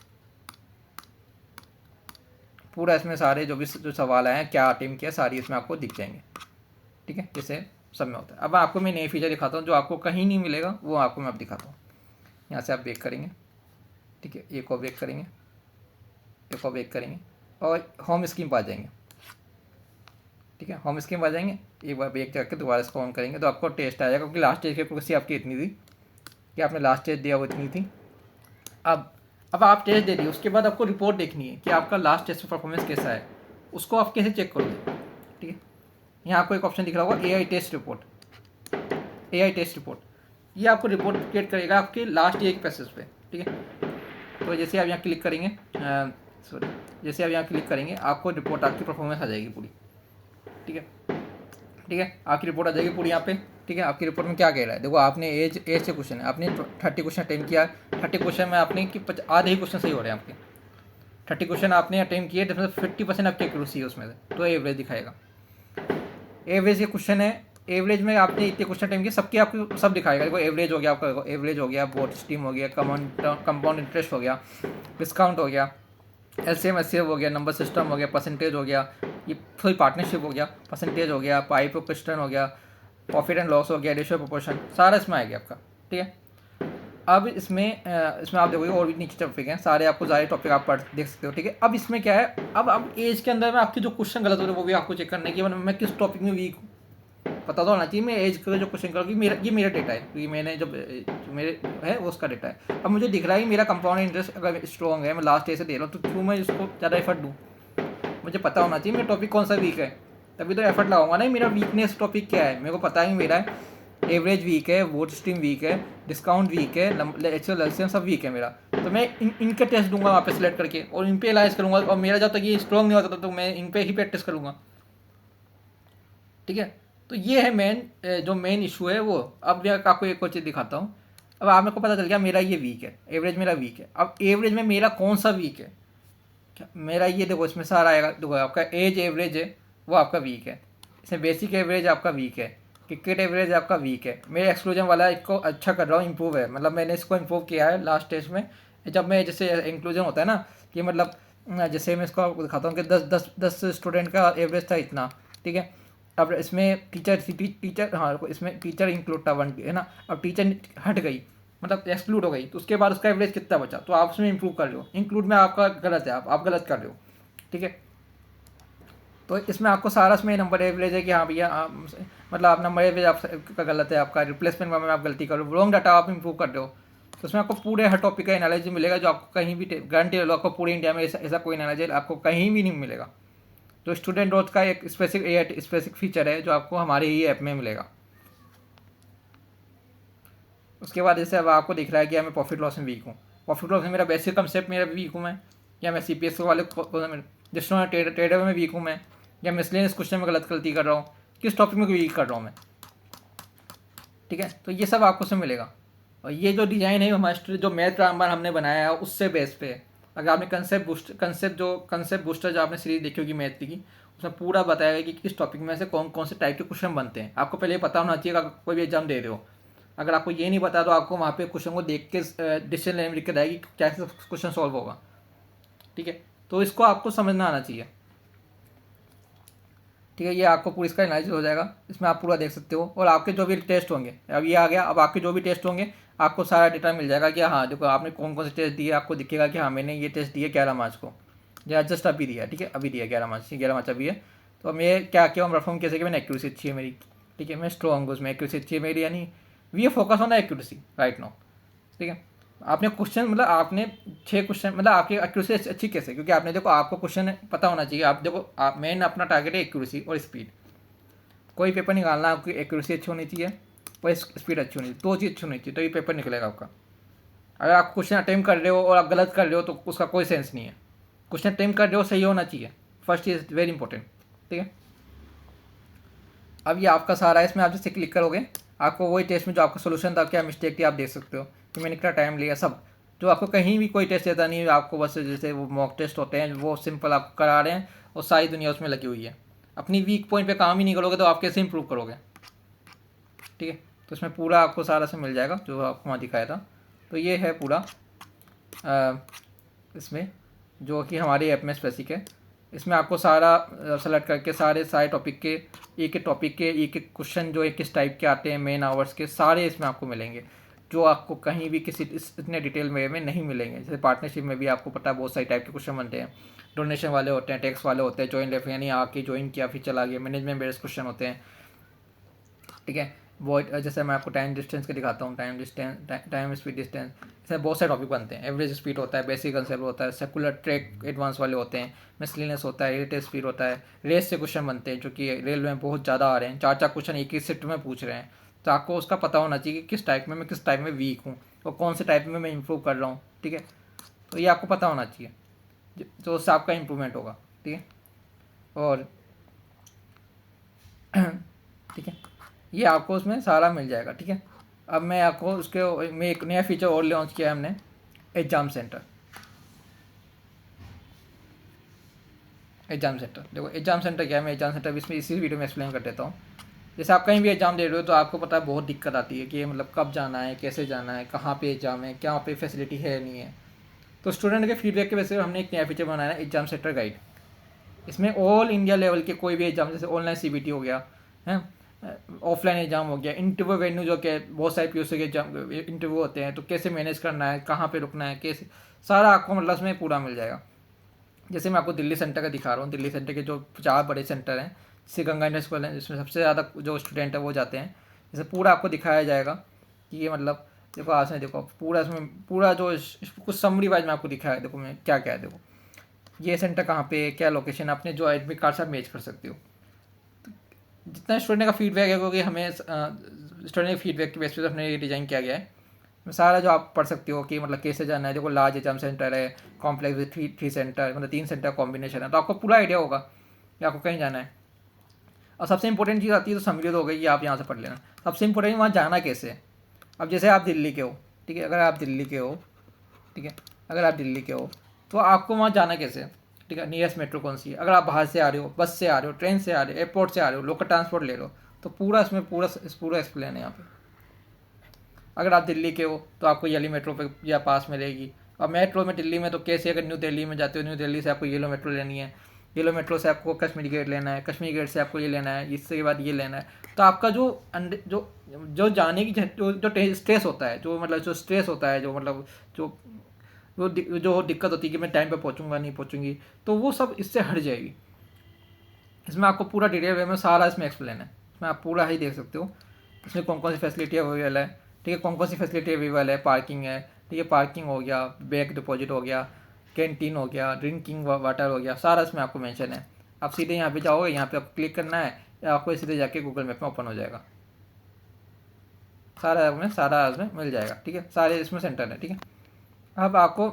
पूरा, इसमें सारे जो सवाल आए हैं क्या अटेम्प्ट किया सारी इसमें आपको दिख जाएंगे, ठीक है। जैसे सब में होता है। अब आपको मैं नए फीचर दिखाता हूँ जो आपको कहीं नहीं मिलेगा, वो आपको मैं अब दिखाता हूँ। यहाँ से आप बेक करेंगे, ठीक है, एक और बेक करेंगे, एक और बेक करेंगे, और होम स्कीम पर आ जाएंगे, ठीक है। होम स्कीम पर आ जाएंगे, एक बार बेक करके दोबारा इसको ऑन करेंगे तो आपको टेस्ट आ जाएगा, क्योंकि लास्ट टेस्ट की प्रोग्रेसी आपकी इतनी थी कि आपने लास्ट टेस्ट दिया वो इतनी थी। अब आप टेस्ट दे दिए, उसके बाद आपको रिपोर्ट देखनी है कि आपका लास्ट टेस्ट परफॉर्मेंस कैसा है, उसको आप कैसे चेक करोगे, ठीक है। यहाँ आपको एक ऑप्शन दिख रहा होगा AI टेस्ट रिपोर्ट, ये आपको रिपोर्ट क्रिएट करेगा आपके लास्ट ईयर के पैसेज पे, ठीक है। तो जैसे आप यहाँ क्लिक करेंगे, जैसे आप यहाँ क्लिक करेंगे आपको रिपोर्ट आपकी परफॉर्मेंस आ जाएगी पूरी, ठीक है, ठीक है। आपकी रिपोर्ट आ जाएगी पूरी यहाँ पे, ठीक है। आपकी रिपोर्ट में क्या कह रहा है, देखो आपने एज से क्वेश्चन है, आपने 30 क्वेश्चन अटेम्प्ट किया, 30 क्वेश्चन में आपने कि आधे ही क्वेश्चन सही हो रहे हैं आपके, 30 क्वेश्चन आपने अटेम्प्ट किए, तो 50% आपकी एक्यूरेसी है उसमें से, तो एवरेज दिखाएगा। एवरेज के क्वेश्चन है, एवरेज में आपने इतने क्वेश्चन अटेम्प्ट किए, सबके आपको सब दिखाएगा। देखो एवरेज हो गया आपका, एवरेज हो गया, बोर्ड स्ट्रीम हो गया, कंपाउंड इंटरेस्ट हो गया, डिस्काउंट हो गया, LCM SCF हो गया, नंबर सिस्टम हो गया, परसेंटेज हो गया, ये थोड़ी पार्टनरशिप हो गया, परसेंटेज हो गया, पाई प्रोपोर्शन हो गया, प्रॉफिट एंड लॉस हो गया, रेशियो प्रोपोर्शन, सारा इसमें आ गया आपका, ठीक है। अब इसमें आप देखोगे और भी नीचे टॉपिक हैं सारे, आपको सारे टॉपिक आप पढ़ देख सकते हो, ठीक है। अब इसमें क्या है, अब एज के अंदर में आपके जो क्वेश्चन गलत हो रहे हैं वो भी आपको चेक करना है कि मैं किस टॉपिक में वीक हूँ, पता तो होना चाहिए। मैं एज का जो क्वेश्चन करूँगी, मेरा डेटा है, क्योंकि मैंने जो मेरे है वो उसका डेटा है। अब मुझे दिख रहा है मेरा कंपाउंड इंटरेस्ट अगर स्ट्रॉन्ग है, मैं लास्ट ईयर से दे रहा हूँ, तो क्यों मैं इसको ज़्यादा एफर्ट दूँ, मुझे पता होना चाहिए मेरा टॉपिक कौन सा वीक है, तभी तो एफर्ट लगाऊंगा ना। मेरा वीकनेस टॉपिक क्या है मेरे को पता है, मेरा एवरेज वीक है, वोट स्ट्रीम वीक है, डिस्काउंट वीक है, LCM सब वीक है मेरा, तो मैं इनके टेस्ट दूंगा वहाँ पे सिलेक्ट करके और इन पे एनालाइज करूँगा, और मेरा जब तक ये स्ट्रॉन्ग नहीं होता तो मैं इन पे ही प्रैक्टिस करूँगा, ठीक है। तो ये है जो मेन इशू है वो। अब मैं आपको एक और चीज़ दिखाता हूँ। अब आप मेरे को पता चल गया मेरा ये वीक है, एवरेज मेरा वीक है। अब एवरेज में मेरा कौन सा वीक है, मेरा ये देखो इसमें सारा आएगा, देखो आपका एज एवरेज है वो आपका वीक है, इसमें बेसिक एवरेज आपका वीक है, क्रिकेट एवरेज आपका वीक है। मेरे एक्सक्लूजन वाला इसको अच्छा कर रहा हूँ, इंप्रूव है, मतलब मैंने इसको इंप्रूव किया है लास्ट टेस्ट में। जब मैं जैसे इंक्लूजन होता है ना कि मतलब जैसे मैं इसको आपको दिखाता हूँ कि 10 स्टूडेंट का एवरेज था इतना, ठीक है। अब इसमें टीचर हाँ इसमें टीचर इंक्लूड था 1 है ना, अब टीचर हट गई मतलब एक्सक्लूड हो गई, तो उसके बाद उसका एवरेज कितना बचा, तो आप उसमें इंप्रूव कर रहे हो। इंक्लूड में आपका गलत है, आप गलत कर रहे हो, ठीक है। तो इसमें आपको सारा इसमें नंबर एवरेज है कि हाँ भैया मतलब आप नंबर एवरेज आपका गलत है, आपका रिप्लेसमेंट में आप गलती कर रहे हो, रॉन्ग डाटा आप इंप्रूव कर रहे हो, तो उसमें आपको पूरे हर टॉपिक का एनालिसिस मिलेगा, जो आपको कहीं भी गारंटी ले लो आपको पूरे इंडिया में ऐसा कोई एनालिसिस आपको कहीं भी नहीं मिलेगा। जो स्टूडेंट ग्रोथ का एक स्पेसिफिक फीचर है जो आपको हमारे ही ऐप में मिलेगा। उसके बाद जैसे अब आपको दिख रहा है कि मैं प्रॉफिट लॉस में वीक हूँ, प्रॉफिट लॉस में मेरा बेसिक कंसेप्ट मेरा वीक हूँ मैं, या मैं CPS वाले जिसमें ट्रेडर में वीक हूँ मैं, या मिसलेनियस क्वेश्चन में गलती कर रहा हूँ, किस टॉपिक में वीक कर रहा हूँ मैं, ठीक है। तो ये सब आपको उसमें मिलेगा। और ये जो डिज़ाइन है हमारे जो मैथ ग्रामर हमने बनाया है उससे बेस पे है। अगर आपने कंसेप्ट बूस्टर जो आपने सीरीज देखी होगी मैथ की, उसमें पूरा बताया है कि किस टॉपिक में से कौन कौन से टाइप के क्वेश्चन बनते हैं। आपको पहले पता होना चाहिए अगर कोई भी एग्जाम दे रहे हो। अगर आपको ये नहीं पता तो आपको वहाँ पे क्वेश्चन को देख के डिसीजन लेने में दिक्कत आएगी कैसे क्वेश्चन सॉल्व होगा, ठीक है। तो इसको आपको समझना आना चाहिए, ठीक है। ये आपको पूरी इसका एनालिसिस हो जाएगा, इसमें आप पूरा देख सकते हो। और आपके जो भी टेस्ट होंगे, अब ये आ गया, अब आपके जो भी टेस्ट होंगे आपको सारा डेटा मिल जाएगा कि हाँ देखो आपने कौन कौन से टेस्ट दिए, आपको दिखेगा कि हाँ मैंने ये टेस्ट दिए 11 मार्च को, या जस्ट अभी दिया, ठीक है, अभी दिया 11 मार्च अभी है। तो मैं क्या किया, हम परफॉर्म कैसे कि मैंने एक्यूरेसी अच्छी है मेरी, ठीक है, मैं स्ट्रॉन्ग हूँ उसमें, एक्यूरेसी अच्छी है मेरी, यानी we focus on the accuracy right now, ठीक है। आपने क्वेश्चन मतलब आपने 6 क्वेश्चन मतलब आपकी एक्यूरेसी अच्छी कैसे, क्योंकि आपने देखो आपको क्वेश्चन पता होना चाहिए। आप देखो आप मेन अपना टारगेट है एक्यूरेसी और स्पीड। कोई पेपर निकालना आपकी एक्यूरेसी अच्छी होनी चाहिए और स्पीड अच्छी होनी चाहिए, 2 चीज़ अच्छी होनी चाहिए, तो ये पेपर निकलेगा आपका। अगर आप क्वेश्चन अटेम्प्ट कर रहे हो और आप गलत कर रहे हो तो उसका कोई सेंस नहीं है। क्वेश्चन अटेम्प्ट कर रहे हो सही होना चाहिए, फर्स्ट इज वेरी इंपॉर्टेंट, ठीक है। अब ये आपका सारा है, इसमें आप जैसे क्लिक करोगे आपको वही टेस्ट में जो आपका सोल्यूशन था, क्या मिस्टेक थी आप देख सकते हो कि मैंने कितना टाइम लिया, सब जो आपको कहीं भी कोई टेस्ट देता नहीं है आपको, बस जैसे वो मॉक टेस्ट होते हैं वो सिंपल आपको करा रहे हैं और सारी दुनिया उसमें लगी हुई है। अपनी वीक पॉइंट पे काम ही नहीं करोगे तो आप कैसे इंप्रूव करोगे, ठीक है। तो इसमें पूरा आपको सारा से मिल जाएगा जो आपको वहाँ दिखाया था। तो ये है पूरा इसमें जो कि हमारी ऐप में स्पेसिफिक है। इसमें आपको सारा सेलेक्ट करके सारे टॉपिक के एक क्वेश्चन जो किस टाइप के आते हैं मेन आवर्स के सारे इसमें आपको मिलेंगे, जो आपको कहीं भी किसी इतने डिटेल में नहीं मिलेंगे। जैसे पार्टनरशिप में भी आपको पता है बहुत सारे टाइप के क्वेश्चन बनते हैं, डोनेशन वाले होते हैं, टैक्स वाले होते हैं, जॉइन रेफर यानी आके ज्वाइन किया फिर चला गया, मैनेजमेंट बेस्ड क्वेश्चन होते हैं, ठीक है। वो जैसे मैं आपको टाइम डिस्टेंस के दिखाता हूँ, टाइम स्पीड डिस्टेंस, इसमें बहुत सारे टॉपिक बनते हैं। एवरेज स्पीड होता है, बेसिक कंसेप्ट होता है, सेकुलर ट्रैक एडवांस वाले होते हैं, मिसलिनियस होता है, रिलेटिव स्पीड होता है, रेस से क्वेश्चन बनते हैं जो कि रेलवे में बहुत ज़्यादा आ रहे हैं, 4 क्वेश्चन एक ही शिफ्ट में पूछ रहे हैं। तो आपको उसका पता होना चाहिए कि किस टाइप में मैं किस टाइप में वीक हूँ और कौन से टाइप में मैं इंप्रूव कर रहा हूँ, ठीक है। तो ये आपको पता होना चाहिए तो उससे आपका इम्प्रूवमेंट होगा, ठीक है। और ठीक है, ये आपको उसमें सारा मिल जाएगा, ठीक है। अब मैं आपको उसके में एक नया फीचर और लॉन्च किया है हमने, एग्जाम सेंटर। देखो एग्जाम सेंटर क्या है, मैं एग्जाम सेंटर इसमें इसी वीडियो में एक्सप्लेन कर देता हूँ। जैसे आप कहीं भी एग्जाम दे रहे हो तो आपको पता है बहुत दिक्कत आती है कि मतलब कब जाना है, कैसे जाना है, कहाँ पे एग्जाम है, क्या वहाँ पे फैसिलिटी है नहीं है। तो स्टूडेंट के फीडबैक के वजह से हमने एक नया फीचर बनाया है, एग्जाम सेंटर गाइड। इसमें ऑल इंडिया लेवल के कोई भी एग्जाम, जैसे ऑनलाइन CBT हो गया है, ऑफलाइन एग्जाम हो गया, इंटरव्यू वेन्यू जो कि बहुत सारे POC के एग्जाम इंटरव्यू होते हैं, तो कैसे मैनेज करना है, कहाँ पे रुकना है, कैसे, सारा आपको मतलब इसमें पूरा मिल जाएगा। जैसे मैं आपको दिल्ली सेंटर का दिखा रहा हूँ, दिल्ली सेंटर के जो 4 बड़े सेंटर हैं, जैसे गंगा इंडस्ट्रियल स्कूल है जिसमें सबसे ज़्यादा जो स्टूडेंट है वो जाते हैं, जैसे पूरा आपको दिखाया जाएगा कि ये मतलब देखो आज में देखो पूरा इसमें पूरा जो कुछ समरी वाइज में आपको दिखाया है, देखो मैं क्या क्या है, देखो ये सेंटर कहाँ पे, क्या लोकेशन, अपने जो एडमिट कार्ड से आप मैच कर सकते हो। जितना स्टूडेंट का फीडबैक है क्योंकि हमें स्टूडेंट के फीडबैक के बेस पे हमने ये डिज़ाइन किया गया है। सारा जो आप पढ़ सकते हो कि मतलब कैसे जाना है, देखो लार्ज एग्जाम सेंटर है, कॉम्प्लेक्स विद थ्री सेंटर, मतलब 3 सेंटर कॉम्बिनेशन है, तो आपको पूरा आइडिया होगा कि आपको कहीं जाना है। और सबसे इंपॉर्टेंट चीज़ आती है तो समरी तो हो गई, ये आप यहाँ से पढ़ लेना। सबसे इंपॉर्टेंट वहाँ जाना कैसे है। अब जैसे आप दिल्ली के हो, ठीक है, अगर आप दिल्ली के हो, ठीक है, अगर आप दिल्ली के हो तो आपको वहाँ जाना कैसे है, ठीक है, नियरेस्ट मेट्रो कौन सी है। अगर आप बाहर से आ रहे हो, बस से आ रहे हो, ट्रेन से आ रहे हो, एयरपोर्ट से आ रहे हो, लोकल ट्रांसपोर्ट ले लो, तो पूरा इसमें पूरा एक्सप्लेन है यहाँ पे। अगर आप दिल्ली के हो तो आपको येलो मेट्रो पे या पास मिलेगी। अब मेट्रो में दिल्ली में तो कैसे, अगर न्यू दिल्ली में जाते हो, न्यू दिल्ली से आपको येलो मेट्रो लेनी है, येलो मेट्रो से आपको कश्मीरी गेट लेना है, कश्मीरी गेट से आपको ये लेना है, इसके बाद ये लेना है। तो आपका जो जो जो जाने की जो स्ट्रेस होता है, जो मतलब जो स्ट्रेस होता है, जो मतलब जो दिक्कत होती है कि मैं टाइम पे पहुंचूंगा नहीं पहुंचूंगी, तो वो सब इससे हट जाएगी। इसमें आपको पूरा डिटेल वे में सारा इसमें एक्सप्लेन है, इसमें आप पूरा ही देख सकते हो इसमें कौन कौन सी फैसिलिटी अवेलेबल है, ठीक है, कौन कौन सी फैसिलिटी अवेलेबल है, पार्किंग है, ठीक है। पार्किंग हो गया, बैंक डिपॉजिट हो गया, कैंटीन हो गया, ड्रिंकिंग वाटर हो गया, सारा इसमें आपको मेंशन है। आप सीधे यहाँ पे जाओगे, यहाँ पे आपको क्लिक करना है, या आपको सीधे जाके गूगल मैप में ओपन हो जाएगा, सारा इसमें मिल जाएगा, ठीक है। सारे इसमें सेंटर है, ठीक है। अब आपको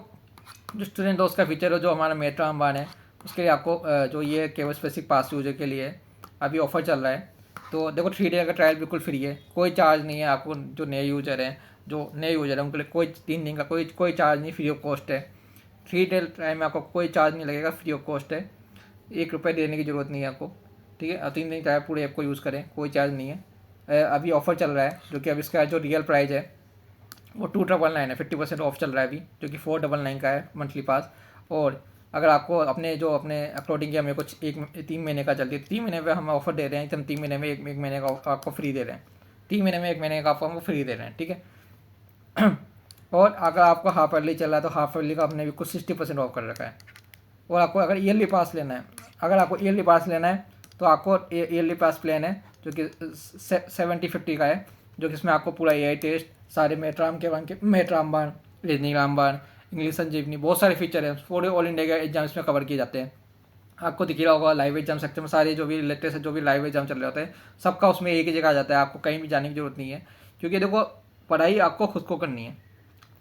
जो स्टूडेंट दोस्त का फीचर है, जो हमारा मेट्रो अम्बान है, उसके लिए आपको जो ये केवल स्पेसिफिक पास यूजर के लिए अभी ऑफर चल रहा है। तो देखो 3 डे का ट्रायल बिल्कुल फ्री है, कोई चार्ज नहीं है आपको। जो नए यूजर हैं उनके लिए कोई 3 दिन का कोई चार्ज नहीं, फ्री ऑफ कॉस्ट है। 3 डे ट्रायल में आपको कोई चार्ज नहीं लगेगा, फ्री ऑफ कॉस्ट है, 1 रुपये देने की ज़रूरत नहीं है आपको, ठीक है। और 3 दिन ट्रायल पूरे ऐप को यूज़ करें, कोई चार्ज नहीं है। अभी ऑफर चल रहा है, जो कि अब इसका जो रियल प्राइस है वो 299 है, 50% ऑफ चल रहा है अभी, जो कि 499 का है मंथली पास। और अगर आपको अपने अकॉर्डिंग या मेरे को 3 महीने का चलती है, 3 महीने में हम ऑफर दे रहे हैं, हम 3 महीने में एक महीने का आपको फ्री दे रहे हैं, 3 महीने में 1 महीने का आपको हमको फ्री दे रहे हैं, ठीक है। और अगर आपको हाफ ईयरली चल रहा है तो हाफ ईयरली का हमने भी कुछ 60% ऑफ कर रखा है। और आपको अगर ईयरली पास लेना है, तो आपको ईयरली पास प्लान है जो कि 70/50 का है, जो कि इसमें आपको पूरा AI टेस्ट, सारे मेट्रो अम्बान, रीजनिंग अम्बान, इंग्लिश संजीवनी, बहुत सारे फीचर हैं, पूरे ऑल इंडिया के एग्जाम इसमें कवर किए जाते हैं। आपको दिख रहा होगा लाइव एग्जाम सेक्शन में सारे जो भी लेटेस्ट जो भी लाइव एग्जाम चल रहे होते हैं, सबका उसमें एक ही जगह आ जाता है, आपको कहीं भी जाने की जरूरत नहीं है। क्योंकि देखो पढ़ाई आपको खुद को करनी है,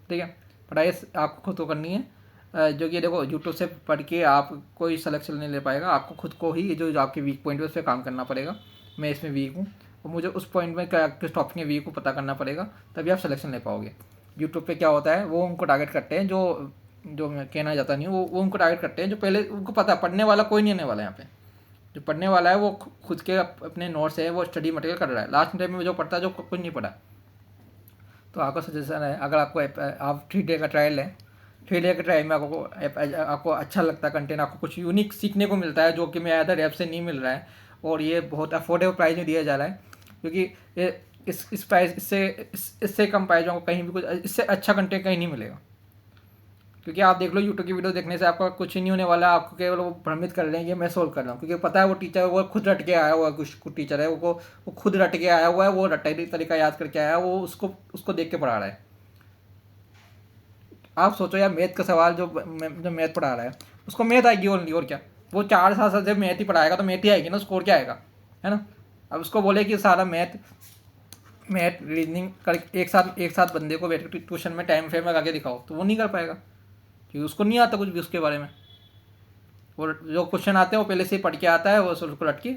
ठीक है। पढ़ाई आपको खुद को करनी है, जो कि देखो यूट्यूब से पढ़ के आप कोई सिलेक्शन नहीं ले पाएगा, आपको खुद को ही जो आपके वीक पॉइंट है उस पर काम करना पड़ेगा। मैं इसमें वीक हूँ और मुझे उस पॉइंट में किस टॉपिक में वीक को पता करना पड़ेगा, तभी आप सिलेक्शन ले पाओगे। यूट्यूब पे क्या होता है, वो उनको टारगेट करते हैं जो मैं कहना चाहता नहीं हूँ, वो उनको टारगेट करते हैं जो पहले उनको पता है, पढ़ने वाला कोई नहीं आने वाला है यहाँ पे। जो पढ़ने वाला है वो खुद के अपने नोट्स है, वो स्टडी मटेरियल कर रहा है, लास्ट टाइम में जो पढ़ता है जो कुछ नहीं पढ़ा। तो आपका सजेशन है, अगर आपको आप 3 डे का ट्रायल है, 3 डे के ट्रायल में आपको अच्छा लगता है कंटेंट, आपको कुछ यूनिक सीखने को मिलता है जो कि मैं अदर ऐप से नहीं मिल रहा है, और ये बहुत अफोर्डेबल प्राइस में दिया जा रहा है। क्योंकि ये इस प्राइस इससे कम प्राइस में आपको कहीं भी कुछ इससे अच्छा कंटेंट कहीं नहीं मिलेगा। क्योंकि आप देख लो यूट्यूब की वीडियो देखने से आपका कुछ नहीं होने वाला, आपको केवल वो भ्रमित कर रहे हैं, ये मैं सोल्व कर रहा हूँ। क्योंकि पता है वो टीचर वो खुद रट के आया हुआ है, कुछ टीचर है वो खुद रट के आया हुआ है, वो रटाई तरीका याद करके आया है, वो उसको देख के पढ़ा रहा है। आप सोचो यार, मैथ का सवाल जो मैथ पढ़ा रहा है उसको मैथ आएगी ओनली, और क्या। वो 4 साल से मैथ ही पढ़ाएगा तो मैथ ही आएगी ना, स्कोर क्या आएगा, है ना। अब उसको बोले कि सारा मैथ रीजनिंग कर एक साथ बंदे को बैठ कर ट्यूशन में टाइम फ्रेम लगा के दिखाओ, तो वो नहीं कर पाएगा, क्योंकि उसको नहीं आता कुछ भी उसके बारे में। वो जो क्वेश्चन आते हैं वो पहले से ही पढ़ के आता है, वो उसको रट के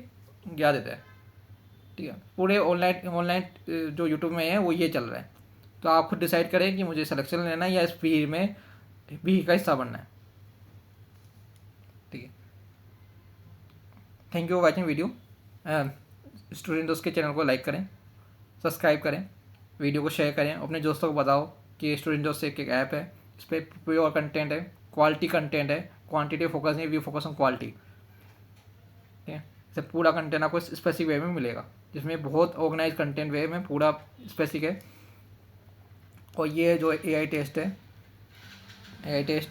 गिरा देता है, ठीक है। पूरे ऑनलाइन जो यूट्यूब में है वो ये चल रहा है। तो आप खुद डिसाइड करें कि मुझे सिलेक्शन लेना है या इस भीड़ में भी का हिस्सा बनना है, ठीक है। Thank you for watching video. Student दोस्त के चैनल को लाइक करें, सब्सक्राइब करें, वीडियो को शेयर करें, अपने दोस्तों को बताओ कि स्टूडेंट दोस्त एक ऐप है, इस पर प्योर कंटेंट है, क्वालिटी कंटेंट है, क्वांटिटी फोकस नहीं, वी फोकस ऑन क्वालिटी, ठीक है। इसे पूरा कंटेंट आपको स्पेसिफिक वे में मिलेगा, जिसमें बहुत ऑर्गेनाइज कंटेंट वे में पूरा स्पेसिफिक है। और ये जो AI टेस्ट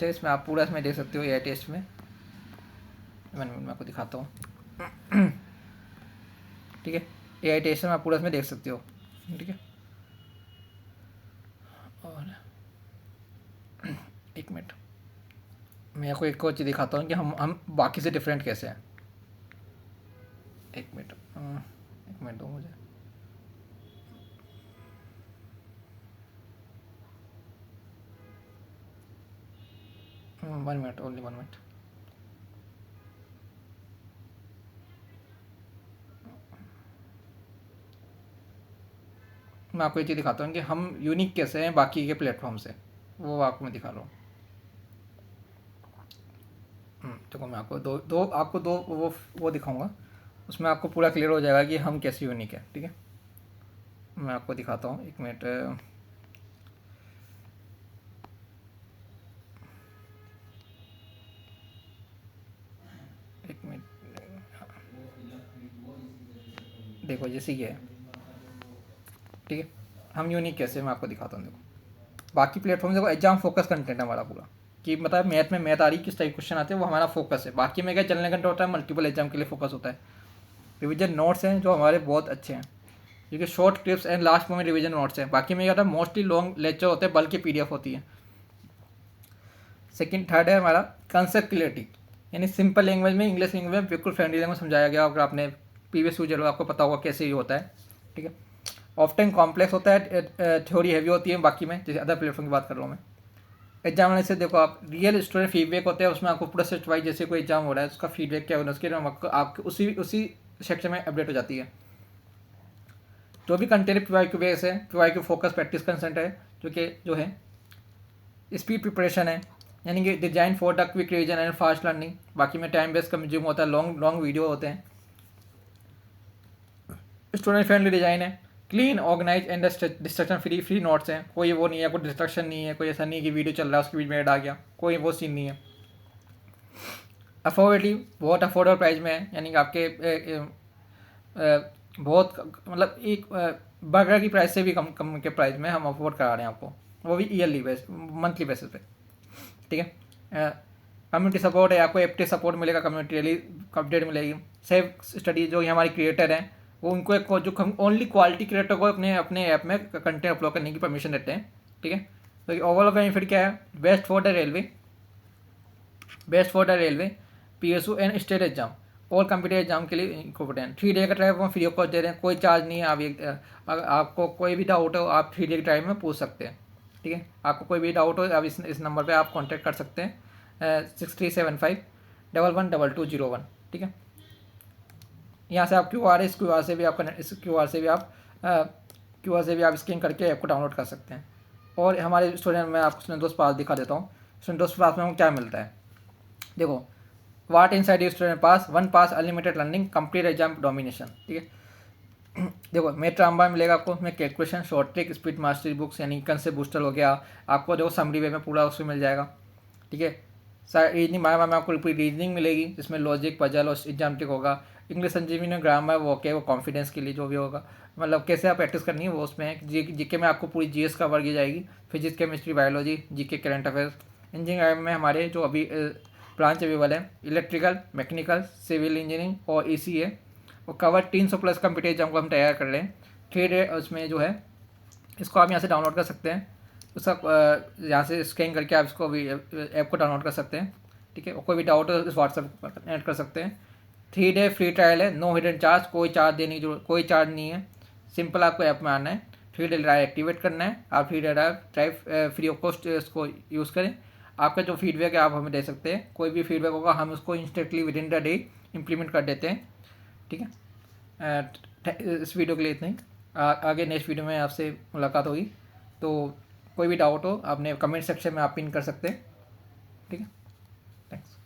है, इसमें आप पूरा इसमें देख सकते हो। AI टेस्ट में 1 मिनट में आपको दिखाता हूँ, ठीक है। AI टेस्ट में आप पूरा इसमें देख सकते हो, ठीक है। और 1 मिनट मैं आपको एक और चीज़ दिखाता हूँ कि हम बाकी से डिफरेंट कैसे हैं। 1 मिनट दो मुझे। One minute, only 1 minute. मैं आपको ये चीज़ दिखाता हूँ कि हम यूनिक कैसे हैं बाकी के प्लेटफॉर्म से, वो आपको मैं दिखा रहा हूँ। देखो मैं आपको दो वो दिखाऊंगा, उसमें आपको पूरा क्लियर हो जाएगा कि हम कैसे यूनिक है, ठीक है। मैं आपको दिखाता हूँ, 1 मिनट। देखो जैसे ये है, ठीक है। हम यूनिक कैसे, मैं आपको दिखाता हूँ। देखो बाकी प्लेटफॉर्म देखो एग्जाम फोकस कंटेंट है हमारा पूरा, कि मतलब मैथ में मैथ आ रही किस टाइप क्वेश्चन आते हैं वो हमारा फोकस है। बाकी में क्या जनरल कंटेंट होता है, मल्टीपल एग्जाम के लिए फोकस होता है। रिवीजन नोट्स हैं जो हमारे बहुत अच्छे हैं, क्योंकि short clips and last moment revision notes हैं। बाकी में क्या होता है, मोस्टली लॉन्ग लेक्चर होते हैं, बल्कि PDF होती है। सेकंड थर्ड है हमारा कंसेप्ट क्लियरिटी, यानी सिंपल लैंग्वेज में, इंग्लिश लैंग्वेज में बिल्कुल फ्रेंडली लैंग्वेज समझाया गया। अगर आपने प्रीवियस यूजर हो आपको पता होगा कैसे ये होता है, ठीक है। ऑफ्टन कॉम्प्लेक्स होता है, थ्योरी हैवी होती है बाकी में, जैसे अदर प्लेटफॉर्म की बात कर रहा हूँ मैं। एग्जाम से देखो आप रियल स्टूडेंट फीडबैक होते हैं, उसमें आपको पूरा सेट वाइज जैसे कोई एग्जाम हो रहा है उसका फीडबैक क्या होना है, उसके आपको उसी सेक्शन में अपडेट हो जाती है। जो भी कंटेंट PYQ बेस है, PYQ फोकस प्रैक्टिस कंसेंट है, जो है स्पीड प्रिपरेशन है, यानी कि design for the quick revision and fast learning. बाकी में टाइम बेस्ड कंज्यूम होता है, लॉन्ग वीडियो होते हैं। स्टूडेंट फ्रेंडली डिजाइन है, clean organise and distraction free notes हैं, कोई वो नहीं है, कोई डिस्ट्रक्शन नहीं है, कोई ऐसा नहीं कि वीडियो चल रहा है उसके बीच में ऐड आ गया, कोई वो सीन नहीं है। अफोर्डेबल, बहुत अफोर्डेबल प्राइस में है, यानी कि आपके बहुत मतलब एक बर्गर की प्राइस से भी कम के प्राइस में हम अफोर्ड करा रहे हैं आपको, वो भी ईयरली बेस मंथली बेसिस पे, ठीक है। कम्युनिटी सपोर्ट है, आपको एक्टिव सपोर्ट मिलेगा, कम्युनिटी डेली अपडेट मिलेगी। सेफ स्टडी, जो हमारे क्रिएटर हैं वो उनको एक जो हम ओनली क्वालिटी क्रिएटर को अपने ऐप में कंटेंट अपलोड करने की परमिशन देते हैं, ठीक है। तो ओवरऑल बेनिफिट क्या है, best for the railway, PSU and state exam, और कंप्यूटर एग्जाम के लिए इम्पोर्टेंट। 3 डे का ट्रायल हम फ्री ऑफ कॉस्ट दे रहे हैं, कोई चार्ज नहीं है। आपको कोई भी डाउट हो आप 3 डे के ट्रायल में पूछ सकते हैं, ठीक है। आपको कोई भी डाउट हो आप इस नंबर पे आप कांटेक्ट कर सकते हैं, 6375112201, ठीक है। यहाँ से आप इस QR से भी आप स्कैन करके ऐप को डाउनलोड कर सकते हैं। और हमारे स्टूडेंट में आपको स्टूडेंट दोस्त पास दिखा देता हूँ। स्टूडेंट दोस्त पास में क्या मिलता है, देखो, what in side student pass, 1 pass unlimited learning, complete exam domination, ठीक है। देखो मेट्राम्बा मिलेगा आपको, उसमें calculation, short trick, speed mastery books, यानी कंसेप्ट बूस्टर हो गया आपको, देखो समरी वे में पूरा उसमें मिल जाएगा, ठीक है। रीजनिंग में आपको पूरी रीजनिंग मिलेगी, जिसमें लॉजिक, पजल और एग्जाम ट्रिक होगा। इंग्लिश संजीवनी ग्रामर वो क्या, वो कॉन्फिडेंस के लिए जो भी होगा, मतलब कैसे आप प्रैक्टिस करनी है वो उसमें है। जीके में आपको पूरी GS का वर्ग जाएगी, physics, chemistry, biology, GK, current affairs. Engineering में हमारे जो अभी ब्रांच अवेलेबल है, इलेक्ट्रिकल, मैकेनिकल, सिविल इंजीनियरिंग और EC है। और कवर 300+ कंप्यूटर एग्जाम को हम तैयार कर रहे हैं। 3 डे उसमें जो है इसको आप यहाँ से डाउनलोड कर सकते हैं, उसका यहाँ से स्कैन करके आप इसको भी ऐप को डाउनलोड कर सकते हैं, ठीक है। और कोई भी डाउट हो इस व्हाट्सएप पर ऐड कर सकते हैं। 3 डे फ्री ट्रायल है, नो हिडन चार्ज, कोई चार्ज देने की जरूरत, कोई चार्ज नहीं है। सिंपल आपको ऐप में आना है, 3 डे ड्राइव एक्टिवेट करना है, आप 3 day drive free of cost इसको यूज़ करें। आपका जो फीडबैक है आप हमें दे सकते हैं, कोई भी फीडबैक होगा हम उसको instantly with in the day implement कर देते हैं, ठीक है। इस वीडियो के लिए इतना ही, आगे नेक्स्ट वीडियो में आपसे मुलाकात होगी। तो कोई भी डाउट हो आपने कमेंट सेक्शन में आप पिन कर सकते हैं, ठीक है। थैंक्स।